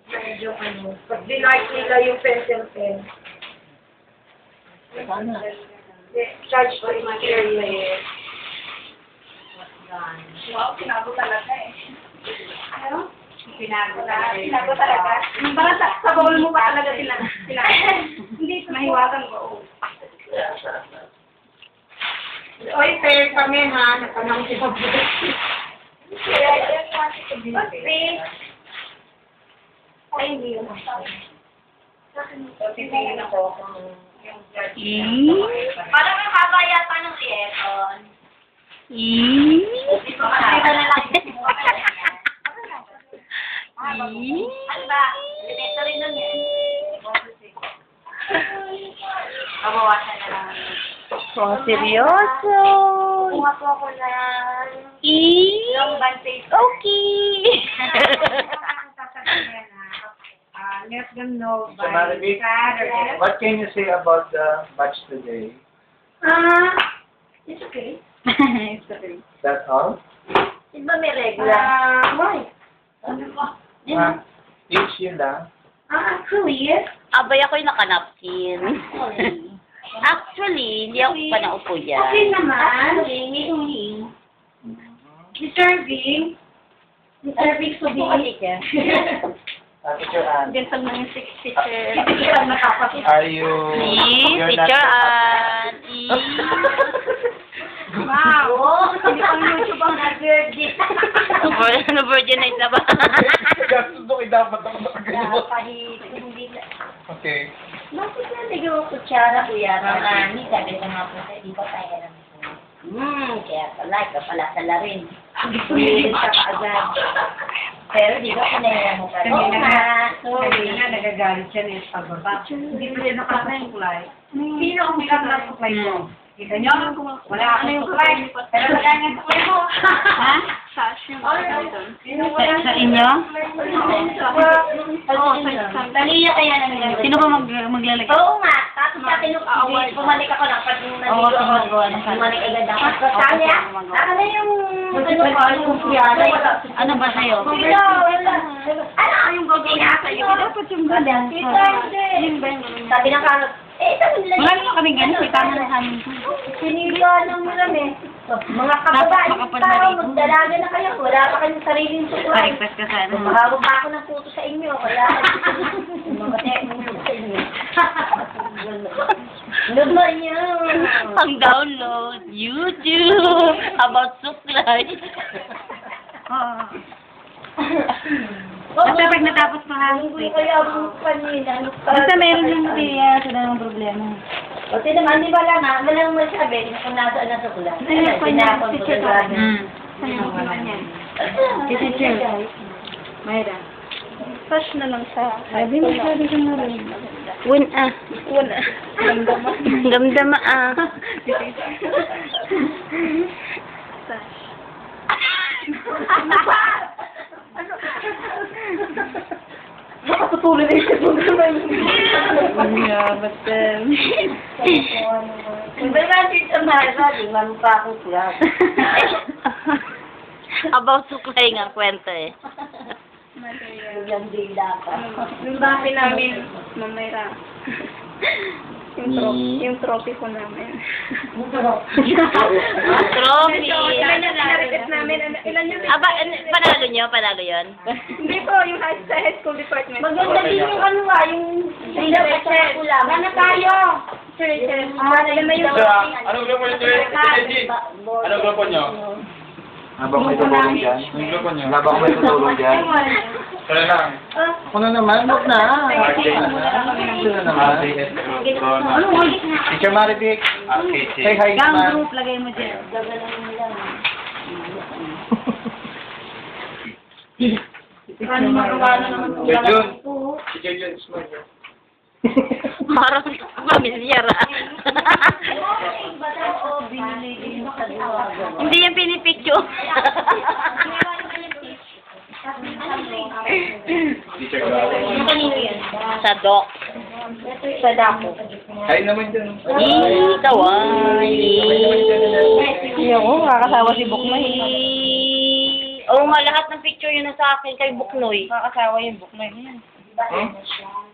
Medyo ano, pag dinart nila yung pencil pen. Charge for material. Wow, pinago talaga eh. Ano? Pinago talaga. Para sa bowl mo pa talaga sila. Hindi, mahiwagan ko. Oy, fair kami ha. Napanang si Pablo. Ay, hindi yun. Titingin ako kung yung Parang ang haba yata ng liyeton. Ano ba? Liyeton rin nun yan. Kabawasan na lang. Oh, seryoso. kuha po ako ng Long band face. Okay. let them know So, by Maribik, Saturday. what can you say about the batch today? It's okay. It's okay. That's all? Di ba may regla? Why? Ano ba? Each yun lang? Actually, Abay ako'y nakanapkin. Actually, hindi ako pa naupo dyan. okay naman. Hing. Deserving. Deserving to be. Teacher Ann, Gantang mga 6 teacher. are you... you're not- Teacher Ann. Wow! Hindi pang YouTube ang nag-virgin. Na-virginize na ba? Gastos doon, dapat ako nakagayon. Okay. Bakit na nagawa ko kutsara, kuya? Ramani, sabi ko nga po, di ba tayo alam ko? Kaya pala, ikaw pala sa larin. Hindi ko nilin ka kaagad. Pero di ba pinayaran mo pa? Oo nga. Sorry na, nagagalit siya na yung pagbaba. Hindi ko rin nakasupply. Sino ang bilang na supply mo? Kita nyo? Wala ako yung supply. Pero wala nga supply mo. Ha? Sa inyo? Taliya kaya namin. Sino ba maglalagay? Oo nga. Tapos sa bumalik ako lang pag nandito Oo, ako. gumagawa ng kanya. Bumalik agad ako. Tanya, ako na yung yung piyano. Ano ba sa'yo? Wala, wala. Ano yung gagawin na sa'yo? Dapat yung ganyan. Tita, hindi. Sabi ng karot, sabi nila. Wala naman kami ganyan. May tama na sa amin. Sinila lang nila eh. Mga kababae, tao, magdalaga na kayo. Wala pa kayong sariling sukulan. Request ka sana. Mahawag pa ako ng puto sa inyo. Kaya, mga technique sa inyo. Load mo inyo. Ang download, YouTube, about suklay. Basta pag natapos pa hangin, Hindi kaya ang kanina. basta meron yung tiya, sila ng problema. O, naman, di ba lang ha? Walang masabi kung nasaan na sa kulang. Pinapon ko sa kulang. Teacher. Mayra. Touch na lang sa... Sabi mo ko na rin. Wuna. Damdama ah. Nakatutuloy na yung programa. Yeah, but then... Iba nga dito sa Marza, di man pa akong kulang. About suklay nga kwento eh. Yung dila pa. Yung dati namin, Mamayra. Yung trophy ko namin. Trophy. Ilan yung pinarepet namin? Ilan yung... Aba, panalo nyo? Panalo yun? Hindi po, yung sa high school department. Maganda din yung ano yung dila at saka kulang. Gana tayo! Sir, alam mo yung... Anong grupo nyo, Sir? Anong grupo nyo? Habang may tutulong dyan. Anong grupo nyo? Habang may tutulong dyan. Kaya lang. Ako na naman, huwag na. Ito na naman. Teacher Maribik, say hi Gang naman. group, lagay mo dyan. Gagalan nila. Paano magawa na naman kung Teacher Jun. po? Teacher Jun, smile. Parang pamilyar ah. Hindi yung pinipicture. Teacher Jun. Sa doc. Sa dako. Hi naman dyan. Kawaii. Hindi ako, kakasawa si Bukmay. Oo nga, lahat ng picture yun na sa akin kay Buknoy. Nakakasawa yung book na yun. Di ba, ano siya?